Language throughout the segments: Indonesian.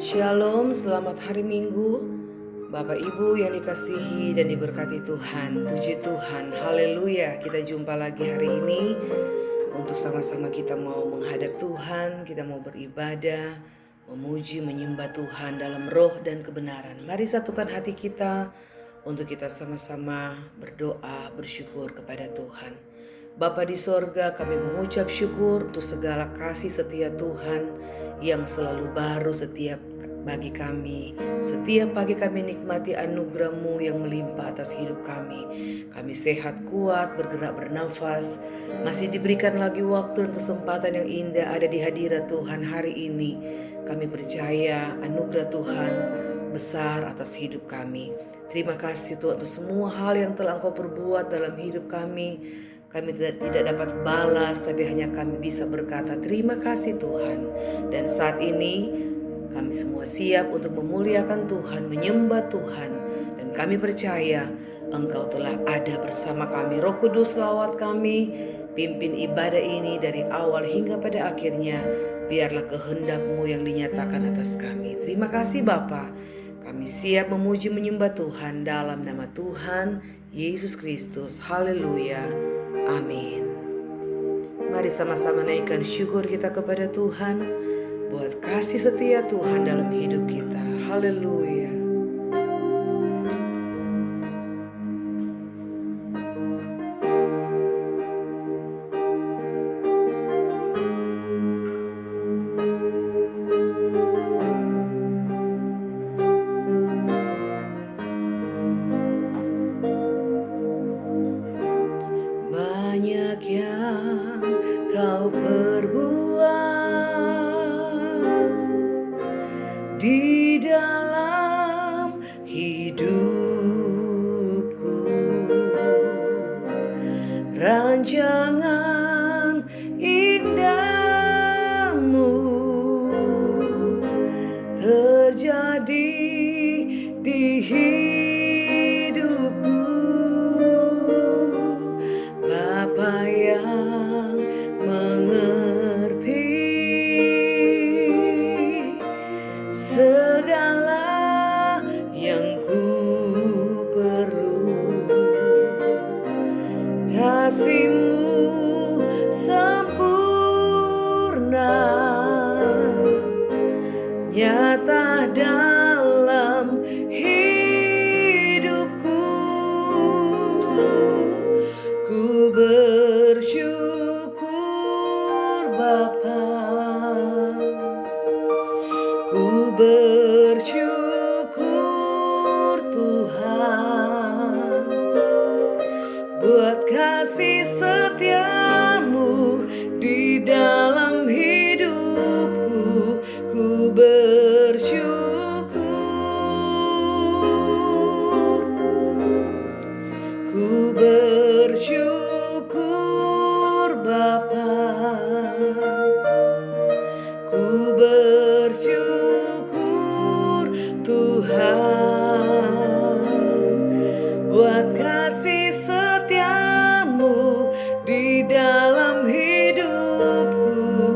Shalom, selamat hari Minggu. Bapak Ibu yang dikasihi dan diberkati Tuhan. Puji Tuhan, haleluya. Kita jumpa lagi hari ini untuk sama-sama kita mau menghadap Tuhan, kita mau beribadah, memuji, menyembah Tuhan dalam roh dan kebenaran. Mari satukan hati kita untuk kita sama-sama berdoa, bersyukur kepada Tuhan. Bapa di sorga, kami mengucap syukur untuk segala kasih setia Tuhan yang selalu baru setiap bagi kami. Setiap pagi kami nikmati anugerah-Mu yang melimpah atas hidup kami. Kami sehat, kuat, bergerak, bernafas. Masih diberikan lagi waktu dan kesempatan yang indah ada di hadirat Tuhan hari ini. Kami percaya anugerah Tuhan besar atas hidup kami. Terima kasih Tuhan untuk semua hal yang telah Engkau perbuat dalam hidup kami. Kami tidak dapat balas, tapi hanya kami bisa berkata terima kasih Tuhan. Dan saat ini kami semua siap untuk memuliakan Tuhan, menyembah Tuhan. Dan kami percaya Engkau telah ada bersama kami. Roh Kudus lawat kami, pimpin ibadah ini dari awal hingga pada akhirnya. Biarlah kehendak-Mu yang dinyatakan atas kami. Terima kasih Bapa. Kami siap memuji menyembah Tuhan dalam nama Tuhan Yesus Kristus. Haleluya. Amin. Mari sama-sama naikkan syukur kita kepada Tuhan buat kasih setia Tuhan dalam hidup kita. Haleluya. Banyak yang Kau perbuat di dalam hidupku. Rancangan indahmu terjadi di hidupku. Bapa yang mengerti segala yang ku perlu. Kasih-Mu sempurna nyata dalam hidupku. Ku bersyukur Bapa, ku bersyukur Tuhan buat kasih setia-Mu di dalam hidupku. Ku bersyukur, ku bersyukur Bapa, ku bersyukur Tuhan buat kasih setia-Mu di dalam hidupku.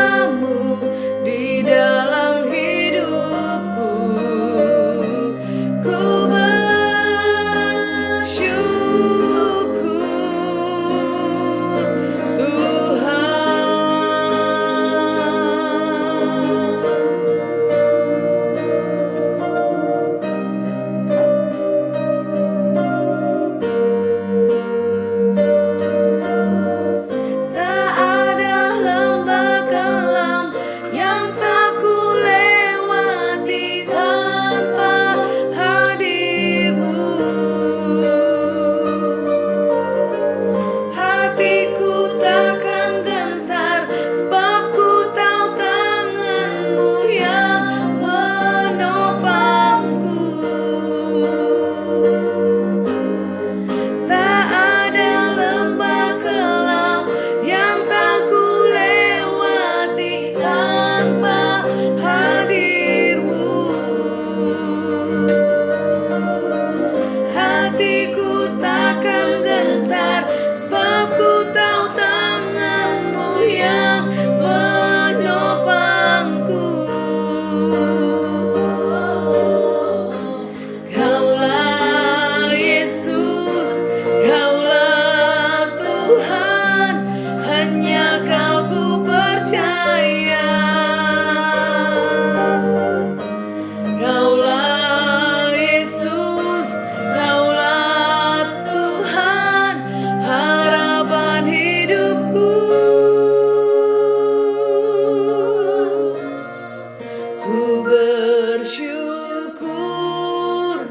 setiamu di dalam hidupku. Ku bersyukur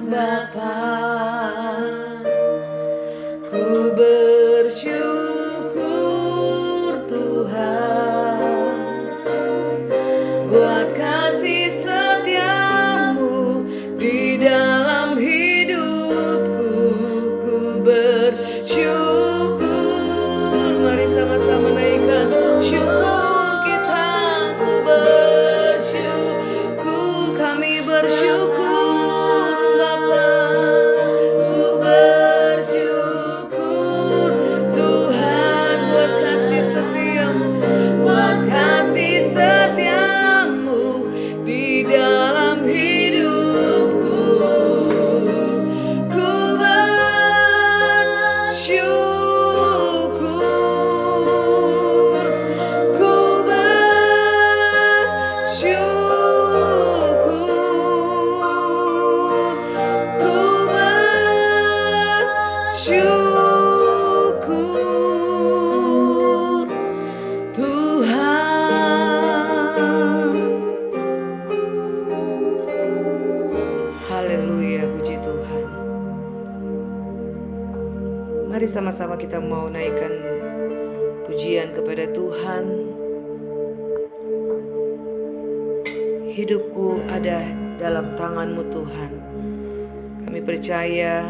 Bapa, ku bersyukur Tuhan buat kasih setiamu di dalam hidupku. Ku bersyukur, mari sama-sama naikkan syukur kita. Ku bersyukur, kami bersyukur Haleluya, puji Tuhan. Mari sama-sama kita mau naikkan pujian kepada Tuhan. Hidupku ada dalam tangan-Mu Tuhan. Kami percaya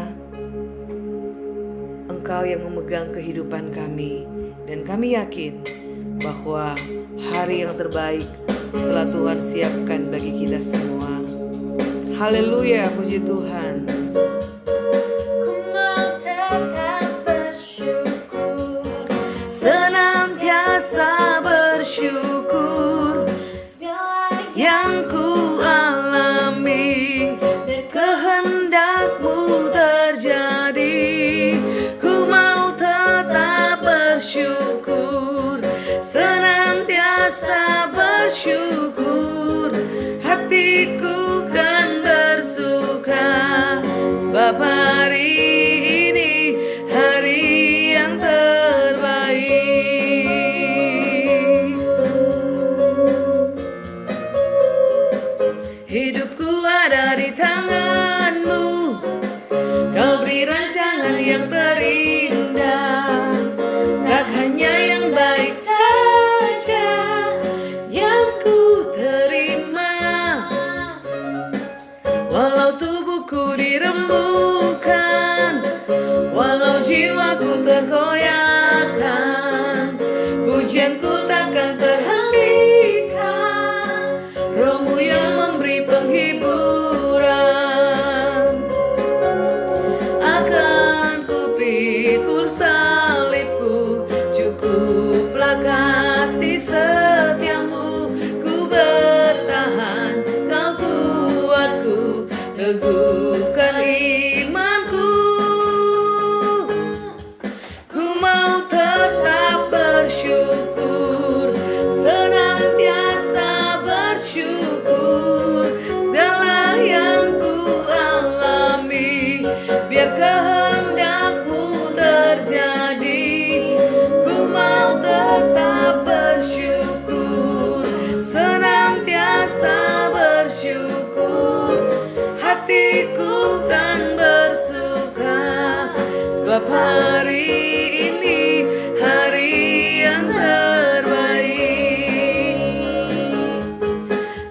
Engkau yang memegang kehidupan kami, dan kami yakin bahwa hari yang terbaik telah Tuhan siapkan bagi kita semua. Haleluya, puji Tuhan. Ku mau tetap bersyukur, Senantiasa bersyukur segala yang ku alami, kehendak-Mu terjadi. Ku mau tetap bersyukur, senantiasa bersyukur. Hatiku kan bersuka sebab hari ini hari yang terbaik.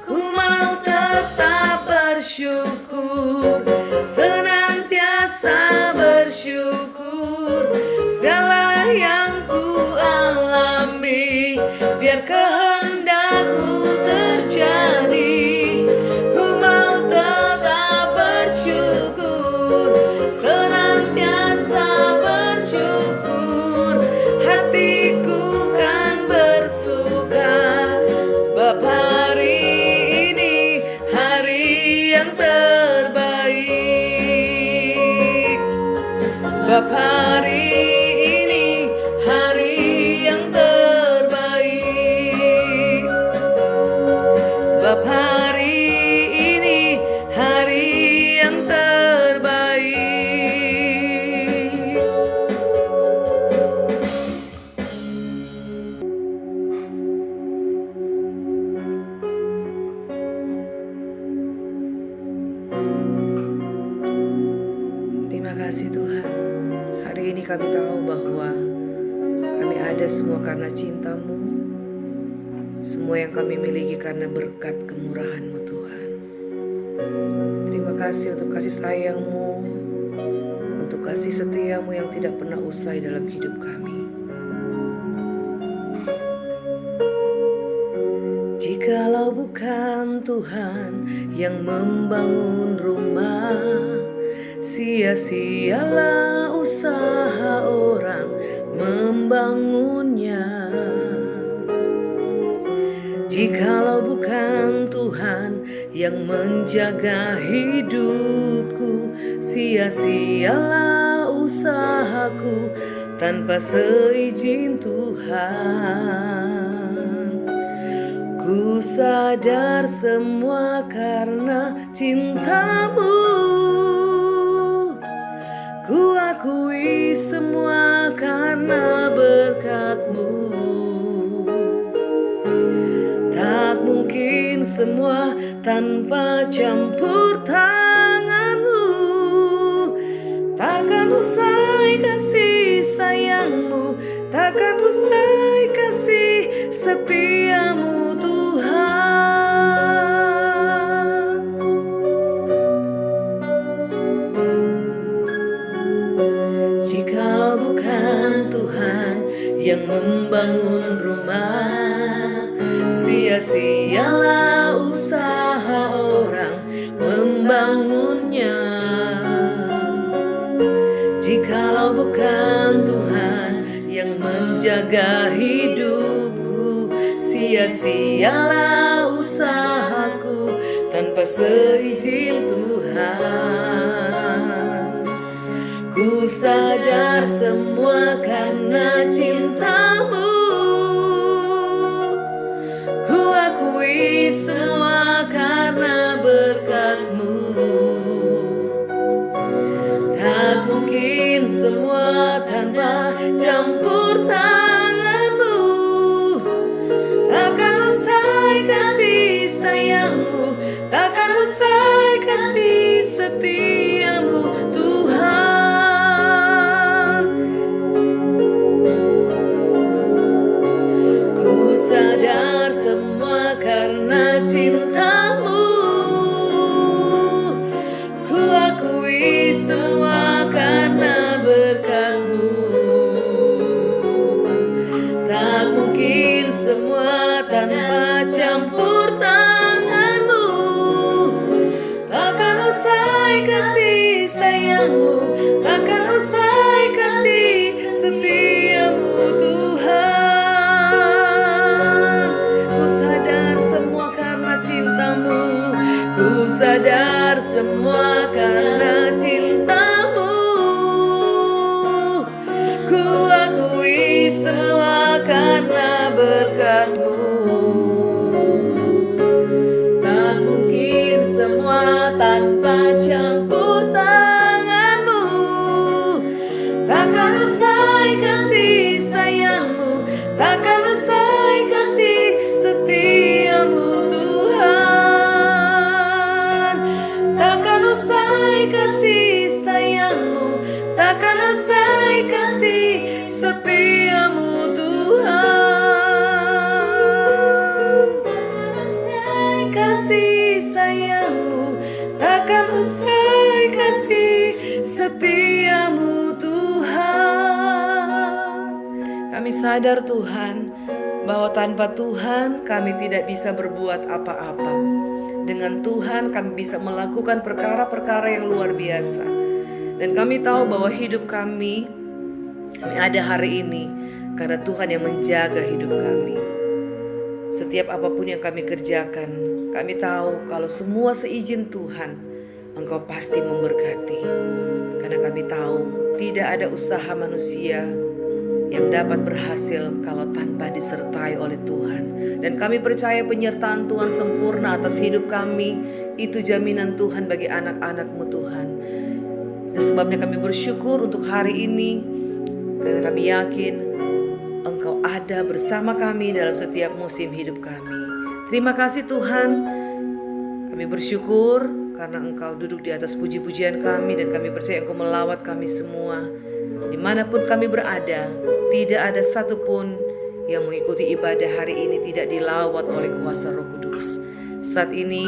Ku mau tetap bersyukur, senantiasa bersyukur. Segala yang ku alami, biar kehendak-Mu terjadi. Ku mau tetap bersyukur, senantiasa bersyukur. Hatiku kan bersuka, sebab hari ini hari yang terbaik. Sebab hari ini hari yang terbaik. Sebab hari ini hari yang terbaik. Terima kasih Tuhan. Hari ini kami tahu bahwa kami ada semua karena cinta-Mu. Semua yang kami miliki karena berkat kemurahan-Mu Tuhan. Terima kasih untuk kasih sayang-Mu, untuk kasih setia-Mu yang tidak pernah usai dalam hidup kami. Jikalau bukan Tuhan yang membangun rumah, sia-sialah usaha orang membangunnya. Jikalau bukan Tuhan yang menjaga hidupku, sia-sialah usahaku tanpa seizin Tuhan. Ku sadar semua karena cinta-Mu, ku akui semua karena berkat-Mu. Tak mungkin semua tanpa campur tangan-Mu. Takkan usai kasih sayang-Mu, takkan usai kasih setia-Mu Tuhan. Jikalau bukan Tuhan yang membangun rumah, sia-sialah usaha orang membangunnya. Jikalau bukan Tuhan yang menjaga hidupku, sia-sialah usahaku tanpa seizin Tuhan. Ku sadar semua karena cinta-Mu, ku akui semua karena berkat-Mu. Tak mungkin semua tanpa campur tangan-Mu. Takkan usai kasih sayang-Mu, takkan usai kasih setia-Mu Tuhan. Ku sadar semua karena cinta-Mu, ku akui semua karena berkat-Mu. Tak mungkin semua tanpa campur tangan-Mu. Takkan usai kasih sayang-Mu, takkan usai kasih setia-Mu Tuhan. Ku sadar semua karena cinta-Mu, ku sadar semua karena cinta-Mu. Ku akui semua karena berkat-Mu. Tak mungkin semua tanpa campur tangan-Mu. Takkan usai kasih sayang-Mu, takkan usai kasih setia-Mu Tuhan. Takkan usai kasih sayang-Mu, takkan usai kasih setiamu Tuhan. Takkan usai Kasih sayangmu takkan usai, kasih setiamu Tuhan. Kami sadar Tuhan bahwa tanpa Tuhan kami tidak bisa berbuat apa-apa. Dengan Tuhan kami bisa melakukan perkara-perkara yang luar biasa. Dan kami tahu bahwa hidup kami ada hari ini karena Tuhan yang menjaga hidup kami. Setiap apapun yang kami kerjakan, kami tahu kalau semua seizin Tuhan, Engkau pasti memberkati. Karena kami tahu tidak ada usaha manusia yang dapat berhasil kalau tanpa disertai oleh Tuhan. Dan kami percaya penyertaan Tuhan sempurna atas hidup kami. Itu jaminan Tuhan bagi anak-anak-Mu Tuhan. Dan sebabnya kami bersyukur untuk hari ini, karena kami yakin Engkau ada bersama kami dalam setiap musim hidup kami. Terima kasih Tuhan. Kami bersyukur karena Engkau duduk di atas puji-pujian kami, dan kami percaya Engkau melawat kami semua. Dimanapun kami berada, tidak ada satupun yang mengikuti ibadah hari ini tidak dilawat oleh kuasa Roh Kudus. Saat ini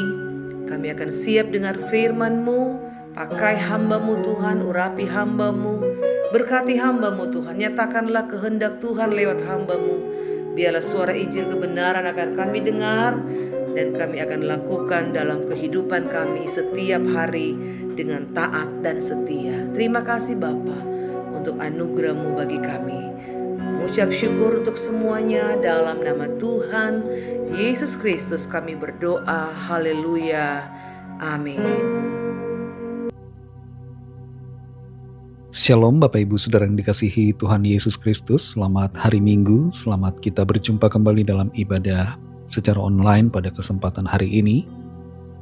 kami akan siap dengar firman-Mu. Pakai hamba-Mu Tuhan, urapi hamba-Mu, berkati hamba-Mu Tuhan. Nyatakanlah kehendak Tuhan lewat hamba-Mu. Biarlah suara Injil kebenaran akan kami dengar, dan kami akan lakukan dalam kehidupan kami setiap hari dengan taat dan setia. Terima kasih Bapa untuk anugerah-Mu bagi kami. Mengucap syukur untuk semuanya dalam nama Tuhan Yesus Kristus kami berdoa. Haleluya. Amin. Shalom Bapak Ibu Saudara yang dikasihi Tuhan Yesus Kristus. Selamat hari Minggu, selamat kita berjumpa kembali dalam ibadah secara online pada kesempatan hari ini.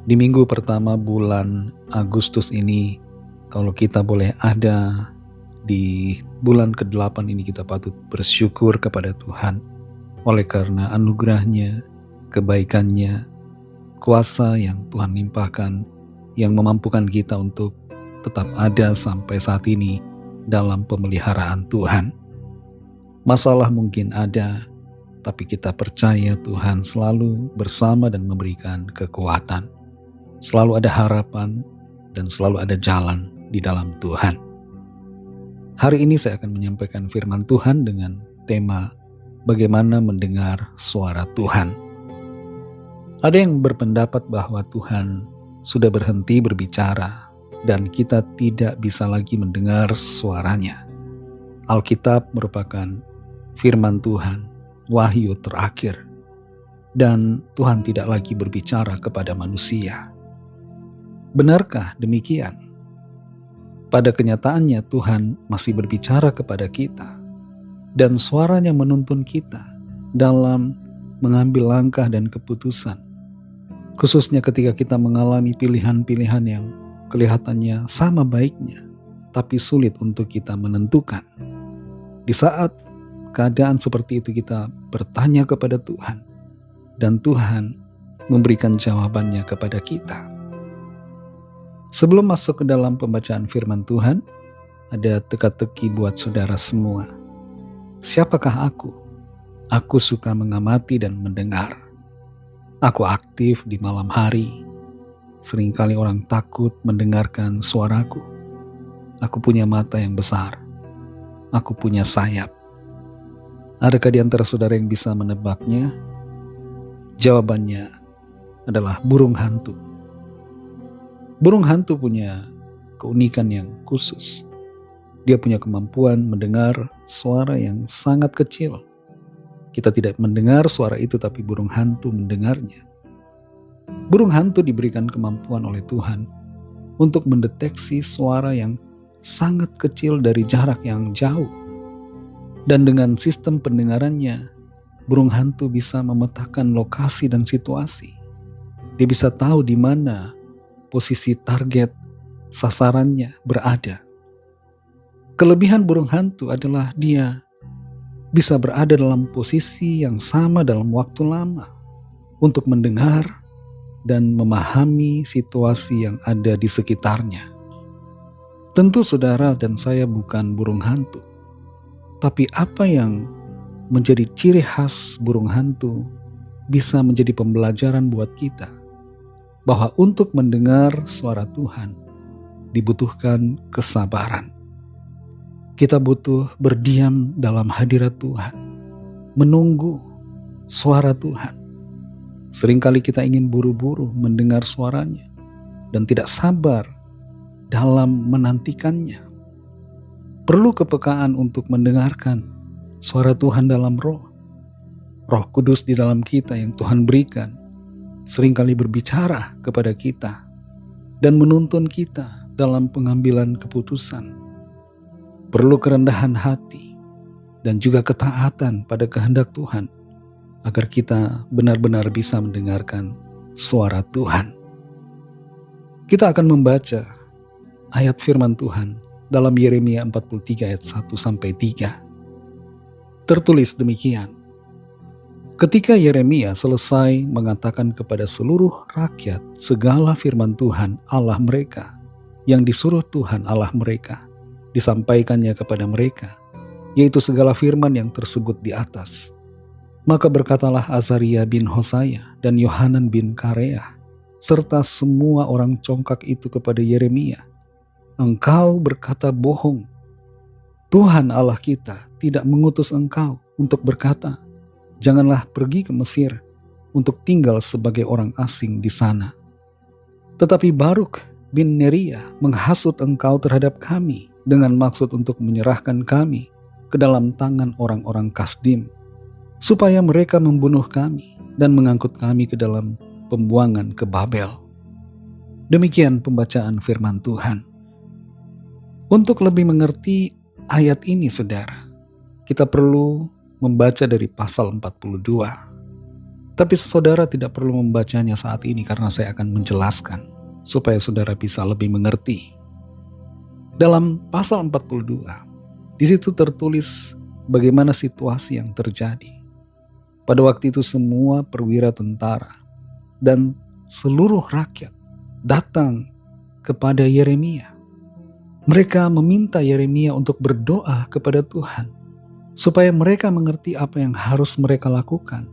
Di minggu pertama bulan Agustus ini, kalau kita boleh ada di bulan ke-8 ini, kita patut bersyukur kepada Tuhan oleh karena anugerah-Nya, kebaikan-Nya, kuasa yang Tuhan limpahkan yang memampukan kita untuk tetap ada sampai saat ini dalam pemeliharaan Tuhan. Masalah mungkin ada, tapi kita percaya Tuhan selalu bersama dan memberikan kekuatan. Selalu ada harapan dan selalu ada jalan di dalam Tuhan. Hari ini saya akan menyampaikan firman Tuhan dengan tema bagaimana mendengar suara Tuhan. Ada yang berpendapat bahwa Tuhan sudah berhenti berbicara dan kita tidak bisa lagi mendengar suaranya. Alkitab merupakan firman Tuhan, wahyu terakhir, dan Tuhan tidak lagi berbicara kepada manusia. Benarkah demikian? Pada kenyataannya Tuhan masih berbicara kepada kita, dan suaranya menuntun kita dalam mengambil langkah dan keputusan, khususnya ketika kita mengalami pilihan-pilihan yang kelihatannya sama baiknya, tapi sulit untuk kita menentukan. Di saat keadaan seperti itu kita bertanya kepada Tuhan, dan Tuhan memberikan jawabannya kepada kita. Sebelum masuk ke dalam pembacaan firman Tuhan, ada teka-teki buat saudara semua. Siapakah aku? Aku suka mengamati dan mendengar. Aku aktif di malam hari. Seringkali orang takut mendengarkan suaraku. Aku punya mata yang besar. Aku punya sayap. Adakah di antara saudara yang bisa menebaknya? Jawabannya adalah burung hantu. Burung hantu punya keunikan yang khusus. Dia punya kemampuan mendengar suara yang sangat kecil. Kita tidak mendengar suara itu, tapi burung hantu mendengarnya. Burung hantu diberikan kemampuan oleh Tuhan untuk mendeteksi suara yang sangat kecil dari jarak yang jauh. Dan dengan sistem pendengarannya, burung hantu bisa memetakan lokasi dan situasi. Dia bisa tahu di mana posisi target sasarannya berada. Kelebihan burung hantu adalah dia bisa berada dalam posisi yang sama dalam waktu lama untuk mendengar dan memahami situasi yang ada di sekitarnya. Tentu saudara dan saya bukan burung hantu, Tapi apa yang menjadi ciri khas burung hantu bisa menjadi pembelajaran buat kita, bahwa untuk mendengar suara Tuhan dibutuhkan kesabaran. Kita butuh berdiam dalam hadirat Tuhan, menunggu suara Tuhan. Seringkali kita ingin buru-buru mendengar suaranya dan tidak sabar dalam menantikannya. Perlu kepekaan untuk mendengarkan suara Tuhan dalam roh. Roh Kudus di dalam kita yang Tuhan berikan seringkali berbicara kepada kita dan menuntun kita dalam pengambilan keputusan. Perlu kerendahan hati dan juga ketaatan pada kehendak Tuhan agar kita benar-benar bisa mendengarkan suara Tuhan. Kita akan membaca ayat firman Tuhan dalam Yeremia 43 ayat 1-3. Tertulis demikian. Ketika Yeremia selesai mengatakan kepada seluruh rakyat segala firman Tuhan Allah mereka yang disuruh Tuhan Allah mereka disampaikannya kepada mereka, yaitu segala firman yang tersebut di atas. Maka berkatalah Azaria bin Hosaya dan Yohanan bin Kareah serta semua orang congkak itu kepada Yeremia, "Engkau berkata bohong. Tuhan Allah kita tidak mengutus engkau untuk berkata, janganlah pergi ke Mesir untuk tinggal sebagai orang asing di sana. Tetapi Baruk bin Neria menghasut engkau terhadap kami dengan maksud untuk menyerahkan kami ke dalam tangan orang-orang Kasdim, supaya mereka membunuh kami dan mengangkut kami ke dalam pembuangan ke Babel." Demikian pembacaan firman Tuhan. Untuk lebih mengerti ayat ini, saudara, kita perlu membaca dari pasal 42. Tapi saudara tidak perlu membacanya saat ini karena saya akan menjelaskan supaya saudara bisa lebih mengerti. Dalam pasal 42, di situ tertulis bagaimana situasi yang terjadi. Pada waktu itu semua perwira tentara dan seluruh rakyat datang kepada Yeremia. Mereka meminta Yeremia untuk berdoa kepada Tuhan supaya mereka mengerti apa yang harus mereka lakukan.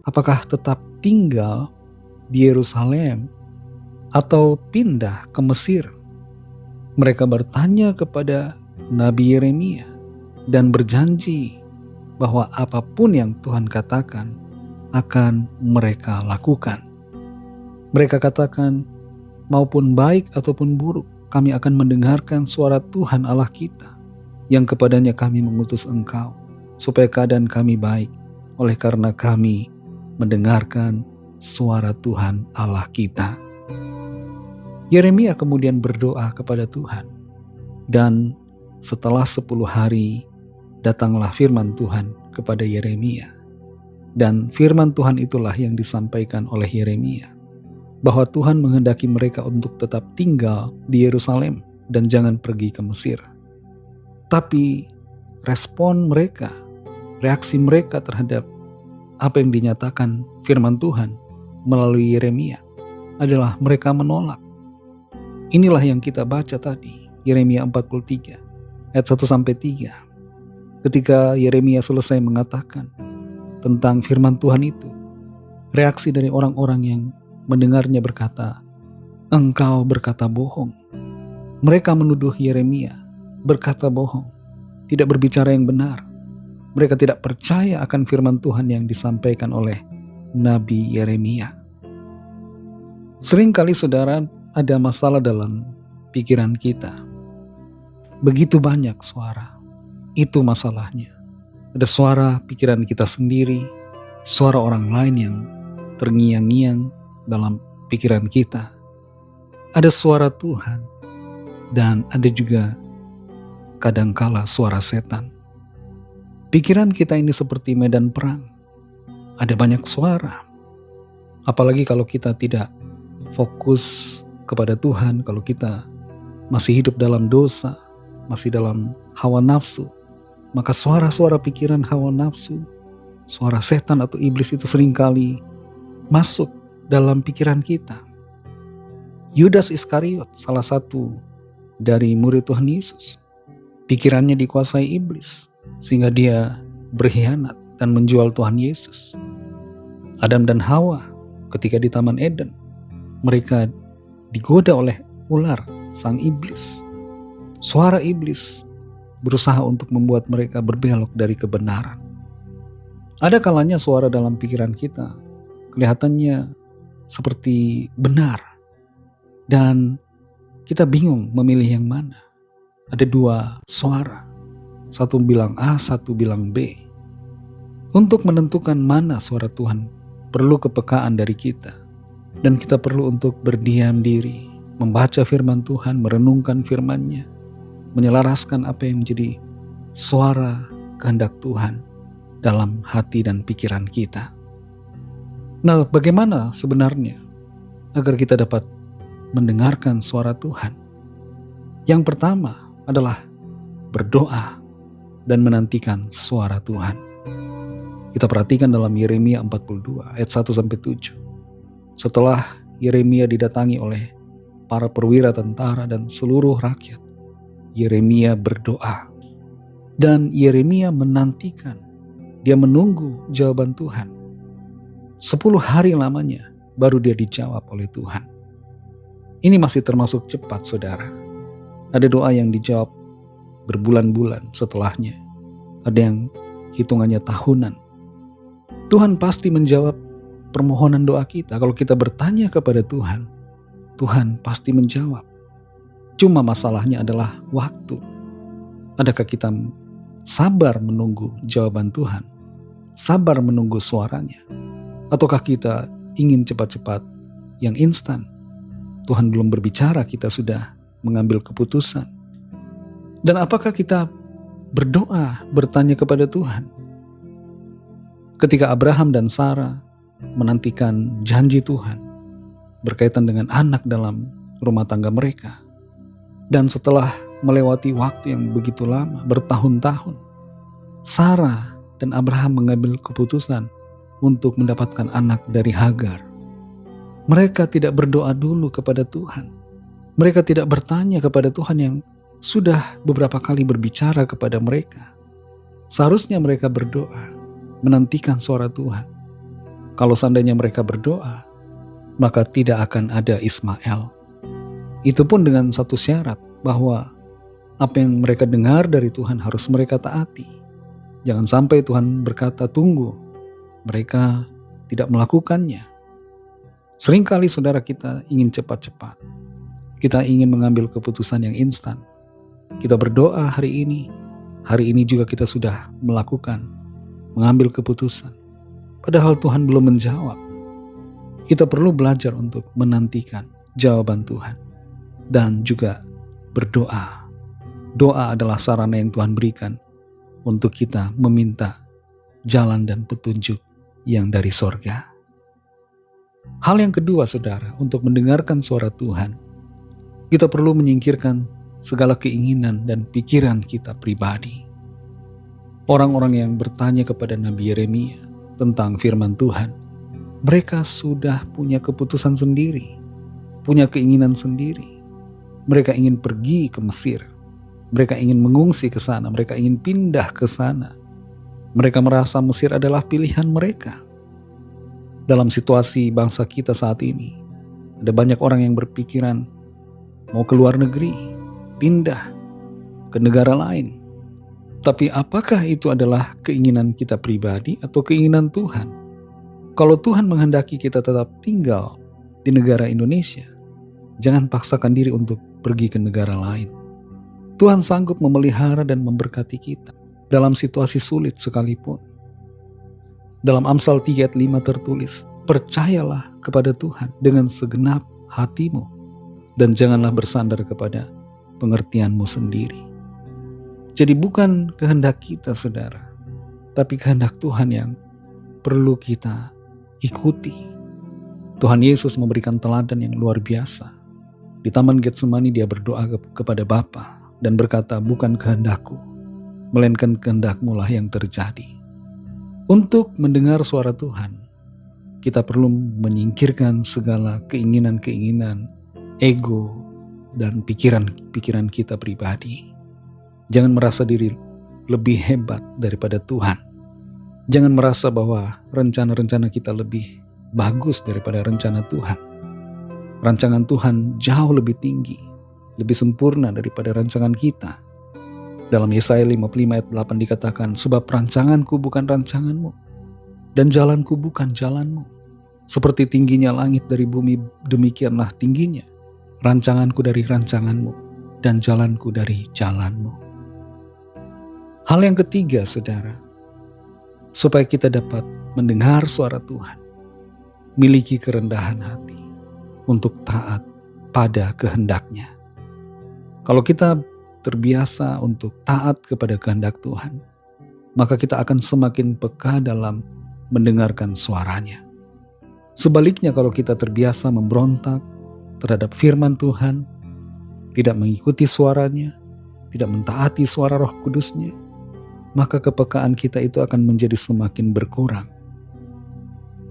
Apakah tetap tinggal di Yerusalem atau pindah ke Mesir? Mereka bertanya kepada Nabi Yeremia dan berjanji bahwa apapun yang Tuhan katakan akan mereka lakukan. Mereka katakan, maupun baik ataupun buruk, kami akan mendengarkan suara Tuhan Allah kita, yang kepadanya kami mengutus engkau, supaya keadaan kami baik, oleh karena kami mendengarkan suara Tuhan Allah kita. Yeremia kemudian berdoa kepada Tuhan, dan setelah 10 hari datanglah firman Tuhan kepada Yeremia. Dan firman Tuhan itulah yang disampaikan oleh Yeremia, bahwa Tuhan menghendaki mereka untuk tetap tinggal di Yerusalem dan jangan pergi ke Mesir. Tapi respon mereka, reaksi mereka terhadap apa yang dinyatakan firman Tuhan melalui Yeremia adalah mereka menolak. Inilah yang kita baca tadi, Yeremia 43 ayat 1-3. Ketika Yeremia selesai mengatakan tentang firman Tuhan itu, reaksi dari orang-orang yang mendengarnya berkata, "Engkau berkata bohong." Mereka menuduh Yeremia berkata bohong, tidak berbicara yang benar. Mereka tidak percaya akan firman Tuhan yang disampaikan oleh Nabi Yeremia. Seringkali saudara ada masalah dalam pikiran kita. Begitu banyak suara, itu masalahnya. Ada suara pikiran kita sendiri, suara orang lain yang terngiang-ngiang dalam pikiran kita. Ada suara Tuhan, dan ada juga kadangkala suara setan. Pikiran kita ini seperti medan perang. Ada banyak suara. Apalagi kalau kita tidak fokus kepada Tuhan, kalau kita masih hidup dalam dosa, masih dalam hawa nafsu, maka suara-suara pikiran hawa nafsu, suara setan atau iblis itu seringkali masuk dalam pikiran kita. Yudas Iskariot, salah satu dari murid Tuhan Yesus, pikirannya dikuasai iblis. sehingga dia berkhianat dan menjual Tuhan Yesus. Adam dan Hawa ketika di Taman Eden, mereka digoda oleh ular, sang iblis. Suara iblis berusaha untuk membuat mereka berbelok dari kebenaran. Ada kalanya suara dalam pikiran kita kelihatannya seperti benar, dan kita bingung memilih yang mana. Ada dua suara, satu bilang A, satu bilang B. Untuk menentukan mana suara Tuhan, perlu kepekaan dari kita. Dan kita perlu untuk berdiam diri, membaca firman Tuhan, merenungkan firman-Nya, menyelaraskan apa yang menjadi suara kehendak Tuhan dalam hati dan pikiran kita. Nah, bagaimana sebenarnya agar kita dapat mendengarkan suara Tuhan? Yang pertama adalah berdoa dan menantikan suara Tuhan. Kita perhatikan dalam Yeremia 42 ayat 1-7. Setelah Yeremia didatangi oleh para perwira tentara dan seluruh rakyat, Yeremia berdoa. Dan Yeremia menantikan, dia menunggu jawaban Tuhan. 10 hari lamanya baru dia dijawab oleh Tuhan. Ini masih termasuk cepat, saudara. Ada doa yang dijawab berbulan-bulan setelahnya. Ada yang hitungannya tahunan. Tuhan pasti menjawab permohonan doa kita. Kalau kita bertanya kepada Tuhan, Tuhan pasti menjawab. Cuma masalahnya adalah waktu. Adakah kita sabar menunggu jawaban Tuhan? Sabar menunggu suaranya? Ataukah kita ingin cepat-cepat yang instan? Tuhan belum berbicara, kita sudah mengambil keputusan. Dan apakah kita berdoa, bertanya kepada Tuhan? Ketika Abraham dan Sarah menantikan janji Tuhan berkaitan dengan anak dalam rumah tangga mereka, dan setelah melewati waktu yang begitu lama, bertahun-tahun, Sarah dan Abraham mengambil keputusan untuk mendapatkan anak dari Hagar. Mereka tidak berdoa dulu kepada Tuhan. Mereka tidak bertanya kepada Tuhan yang sudah beberapa kali berbicara kepada mereka. Seharusnya mereka berdoa, menantikan suara Tuhan. Kalau seandainya mereka berdoa, maka tidak akan ada Ismail. Itu pun dengan satu syarat, bahwa apa yang mereka dengar dari Tuhan harus mereka taati. Jangan sampai Tuhan berkata tunggu, mereka tidak melakukannya. Seringkali saudara kita ingin cepat-cepat. Kita ingin mengambil keputusan yang instan. Kita berdoa hari ini juga kita sudah melakukan, mengambil keputusan. Padahal Tuhan belum menjawab. Kita perlu belajar untuk menantikan jawaban Tuhan. Dan juga berdoa. Doa adalah sarana yang Tuhan berikan untuk kita meminta jalan dan petunjuk yang dari sorga. Hal yang kedua, saudara, untuk mendengarkan suara Tuhan, kita perlu menyingkirkan segala keinginan dan pikiran kita pribadi. Orang-orang yang bertanya kepada Nabi Yeremia tentang firman Tuhan, mereka sudah punya keputusan sendiri, punya keinginan sendiri. Mereka ingin pergi ke Mesir, mereka ingin mengungsi ke sana, mereka ingin pindah ke sana. Mereka merasa Mesir adalah pilihan mereka. Dalam situasi bangsa kita saat ini, ada banyak orang yang berpikiran mau ke luar negeri, pindah ke negara lain. Tapi apakah itu adalah keinginan kita pribadi atau keinginan Tuhan? Kalau Tuhan menghendaki kita tetap tinggal di negara Indonesia, jangan paksakan diri untuk pergi ke negara lain. Tuhan sanggup memelihara dan memberkati kita dalam situasi sulit sekalipun. Dalam Amsal 3 ayat 5 tertulis, percayalah kepada Tuhan dengan segenap hatimu dan janganlah bersandar kepada pengertianmu sendiri. Jadi bukan kehendak kita, saudara, tapi kehendak Tuhan yang perlu kita ikuti. Tuhan Yesus memberikan teladan yang luar biasa. Di Taman Getsemani dia berdoa kepada Bapa dan berkata, bukan kehendakku, melainkan kehendak-Mu lah yang terjadi. Untuk mendengar suara Tuhan, kita perlu menyingkirkan segala keinginan-keinginan, ego, dan pikiran-pikiran kita pribadi. Jangan merasa diri lebih hebat daripada Tuhan. Jangan merasa bahwa rencana-rencana kita lebih bagus daripada rencana Tuhan. Rancangan Tuhan jauh lebih tinggi, lebih sempurna daripada rancangan kita. Dalam Yesaya 55 ayat 8 dikatakan, sebab rancanganku bukan rancanganmu, dan jalanku bukan jalanmu. Seperti tingginya langit dari bumi, demikianlah tingginya rancanganku dari rancanganmu, dan jalanku dari jalanmu. Hal yang ketiga, saudara, supaya kita dapat mendengar suara Tuhan, miliki kerendahan hati untuk taat pada kehendak-Nya. Kalau kita terbiasa untuk taat kepada kehendak Tuhan, maka kita akan semakin peka dalam mendengarkan suaranya. Sebaliknya, kalau kita terbiasa memberontak terhadap firman Tuhan, tidak mengikuti suaranya, tidak mentaati suara Roh Kudus-Nya, maka kepekaan kita itu akan menjadi semakin berkurang.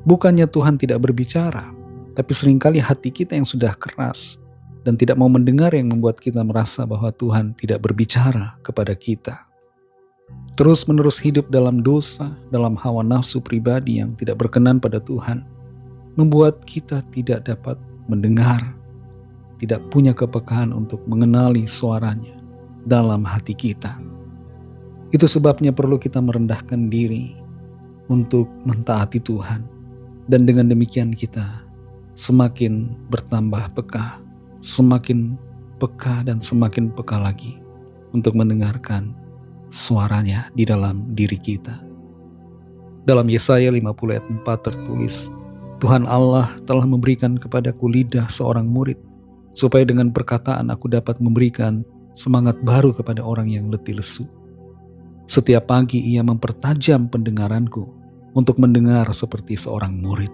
Bukannya Tuhan tidak berbicara, tapi seringkali hati kita yang sudah keras dan tidak mau mendengar yang membuat kita merasa bahwa Tuhan tidak berbicara kepada kita. Terus-menerus hidup dalam dosa, dalam hawa nafsu pribadi yang tidak berkenan pada Tuhan, membuat kita tidak dapat mendengar, tidak punya kepekaan untuk mengenali suaranya dalam hati kita. Itu sebabnya perlu kita merendahkan diri untuk mentaati Tuhan. Dan dengan demikian kita semakin bertambah peka, semakin peka dan semakin peka lagi untuk mendengarkan suaranya di dalam diri kita. Dalam Yesaya 50 ayat 4 tertulis, Tuhan Allah telah memberikan kepadaku lidah seorang murid, supaya dengan perkataan aku dapat memberikan semangat baru kepada orang yang letih lesu. Setiap pagi ia mempertajam pendengaranku untuk mendengar seperti seorang murid.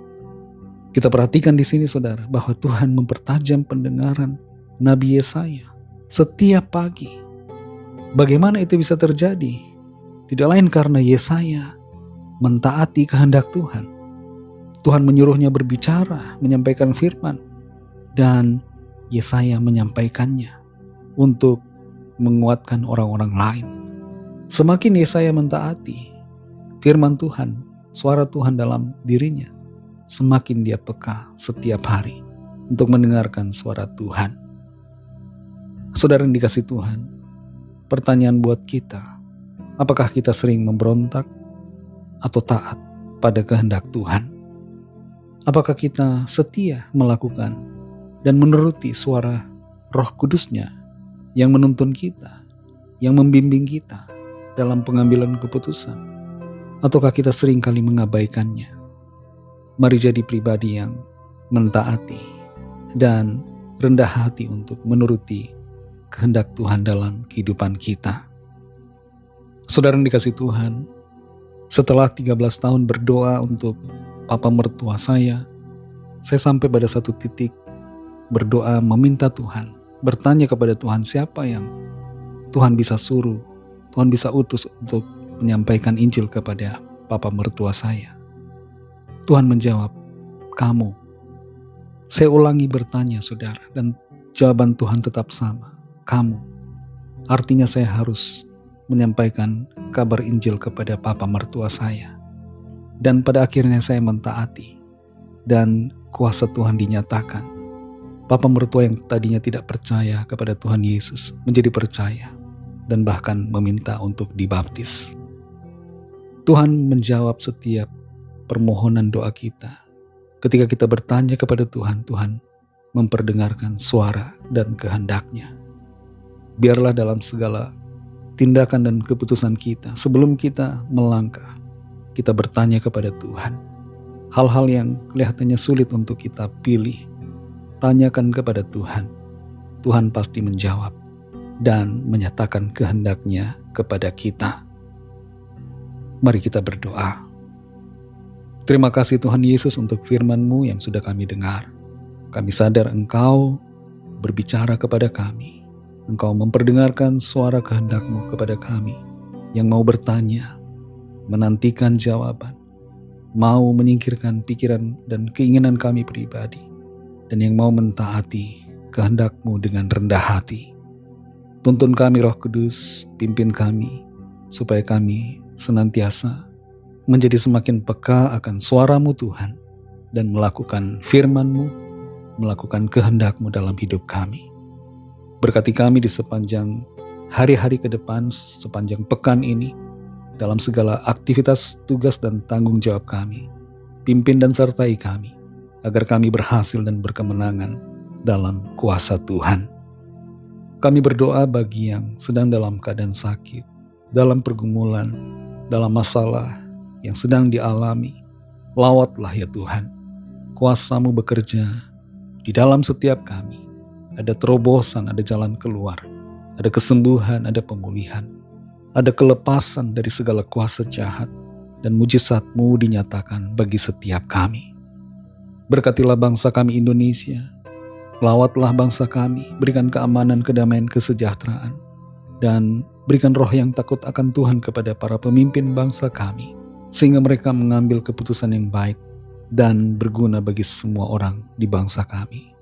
Kita perhatikan di sini, saudara, bahwa Tuhan mempertajam pendengaran Nabi Yesaya setiap pagi. Bagaimana itu bisa terjadi? Tidak lain karena Yesaya mentaati kehendak Tuhan. Tuhan menyuruhnya berbicara, menyampaikan firman, dan Yesaya menyampaikannya untuk menguatkan orang-orang lain. Semakin Yesaya mentaati firman Tuhan, suara Tuhan dalam dirinya, semakin dia peka setiap hari untuk mendengarkan suara Tuhan. Saudara yang dikasih Tuhan, pertanyaan buat kita, apakah kita sering memberontak atau taat pada kehendak Tuhan? Apakah kita setia melakukan dan menuruti suara Roh Kudus-Nya yang menuntun kita, yang membimbing kita dalam pengambilan keputusan? Ataukah kita seringkali mengabaikannya? Mari jadi pribadi yang mentaati dan rendah hati untuk menuruti kehendak Tuhan dalam kehidupan kita. Saudara yang dikasih Tuhan, setelah 13 tahun berdoa untuk papa mertua saya sampai pada satu titik berdoa meminta Tuhan, bertanya kepada Tuhan siapa yang Tuhan bisa suruh, Tuhan bisa utus untuk menyampaikan Injil kepada papa mertua saya. Tuhan menjawab, kamu. Saya ulangi bertanya, saudara, dan jawaban Tuhan tetap sama, kamu. Artinya saya harus menyampaikan kabar Injil kepada papa mertua saya. Dan pada akhirnya saya mentaati, dan kuasa Tuhan dinyatakan. Papa mertua yang tadinya tidak percaya kepada Tuhan Yesus menjadi percaya, dan bahkan meminta untuk dibaptis. Tuhan menjawab setiap permohonan doa kita. Ketika kita bertanya kepada Tuhan, Tuhan memperdengarkan suara dan kehendak-Nya. Biarlah dalam segala tindakan dan keputusan kita, sebelum kita melangkah, kita bertanya kepada Tuhan. Hal-hal yang kelihatannya sulit untuk kita pilih, tanyakan kepada Tuhan. Tuhan pasti menjawab dan menyatakan kehendak-Nya kepada kita. Mari kita berdoa. Terima kasih Tuhan Yesus untuk firman-Mu yang sudah kami dengar. Kami sadar Engkau berbicara kepada kami. Engkau memperdengarkan suara kehendak-Mu kepada kami yang mau bertanya, menantikan jawaban, mau menyingkirkan pikiran dan keinginan kami pribadi, dan yang mau mentaati kehendak-Mu dengan rendah hati. Tuntun kami Roh Kudus, pimpin kami, supaya kami senantiasa menjadi semakin peka akan suara-Mu Tuhan, dan melakukan firman-Mu, melakukan kehendak-Mu dalam hidup kami. Berkati kami di sepanjang hari-hari ke depan, sepanjang pekan ini, dalam segala aktivitas, tugas, dan tanggung jawab kami. Pimpin dan sertai kami, agar kami berhasil dan berkemenangan dalam kuasa Tuhan. Kami berdoa bagi yang sedang dalam keadaan sakit, dalam pergumulan, dalam masalah yang sedang dialami. Lawatlah ya Tuhan, kuasa-Mu bekerja di dalam setiap kami. Ada terobosan, ada jalan keluar, ada kesembuhan, ada pemulihan, ada kelepasan dari segala kuasa jahat, dan mujizat-Mu dinyatakan bagi setiap kami. Berkatilah bangsa kami Indonesia, lawatlah bangsa kami, berikan keamanan, kedamaian, kesejahteraan, dan berikan roh yang takut akan Tuhan kepada para pemimpin bangsa kami, sehingga mereka mengambil keputusan yang baik dan berguna bagi semua orang di bangsa kami.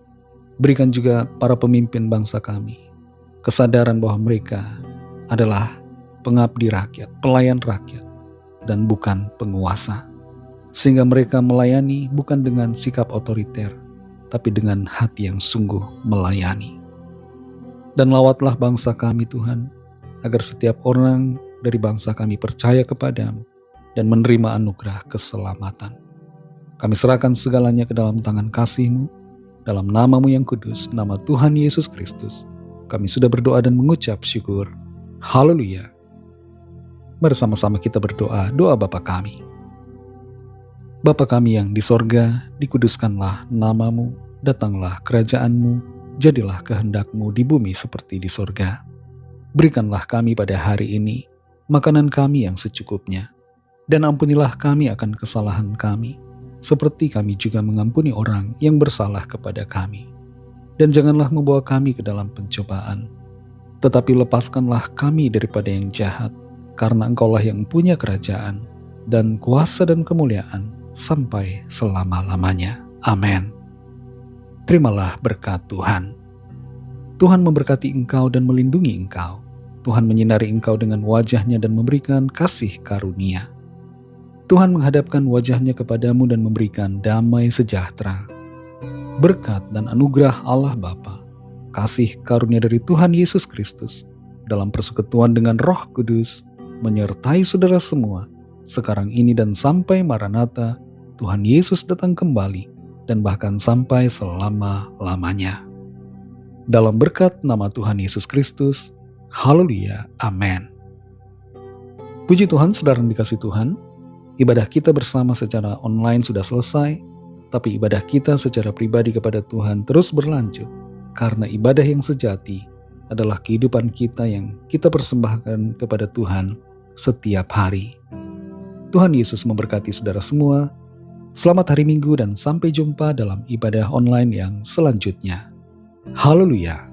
Berikan juga para pemimpin bangsa kami kesadaran bahwa mereka adalah pengabdi rakyat, pelayan rakyat, dan bukan penguasa. Sehingga mereka melayani bukan dengan sikap otoriter, tapi dengan hati yang sungguh melayani. Dan lawatlah bangsa kami Tuhan, agar setiap orang dari bangsa kami percaya kepadamu dan menerima anugerah keselamatan. Kami serahkan segalanya ke dalam tangan kasih-Mu, dalam nama-Mu yang kudus, nama Tuhan Yesus Kristus. Kami sudah berdoa dan mengucap syukur. Haleluya. Bersama-sama kita berdoa, doa Bapa kami. Bapa kami yang di sorga, dikuduskanlah nama-Mu, datanglah kerajaan-Mu, jadilah kehendak-Mu di bumi seperti di sorga. Berikanlah kami pada hari ini makanan kami yang secukupnya, dan ampunilah kami akan kesalahan kami, seperti kami juga mengampuni orang yang bersalah kepada kami. Dan janganlah membawa kami ke dalam pencobaan, tetapi lepaskanlah kami daripada yang jahat, karena Engkaulah yang punya kerajaan, dan kuasa dan kemuliaan, sampai selama-lamanya. Amin. Terimalah berkat Tuhan. Tuhan memberkati engkau dan melindungi engkau. Tuhan menyinari engkau dengan wajah-Nya dan memberikan kasih karunia. Tuhan menghadapkan wajah-Nya kepadamu dan memberikan damai sejahtera. Berkat dan anugerah Allah Bapa, kasih karunia dari Tuhan Yesus Kristus, dalam persekutuan dengan Roh Kudus, menyertai saudara semua, sekarang ini dan sampai Maranatha, Tuhan Yesus datang kembali, dan bahkan sampai selama-lamanya. Dalam berkat nama Tuhan Yesus Kristus, haleluya, amin. Puji Tuhan, saudara yang dikasihi Tuhan, ibadah kita bersama secara online sudah selesai, tapi ibadah kita secara pribadi kepada Tuhan terus berlanjut, karena ibadah yang sejati adalah kehidupan kita yang kita persembahkan kepada Tuhan setiap hari. Tuhan Yesus memberkati saudara semua. Selamat hari Minggu dan sampai jumpa dalam ibadah online yang selanjutnya. Haleluya.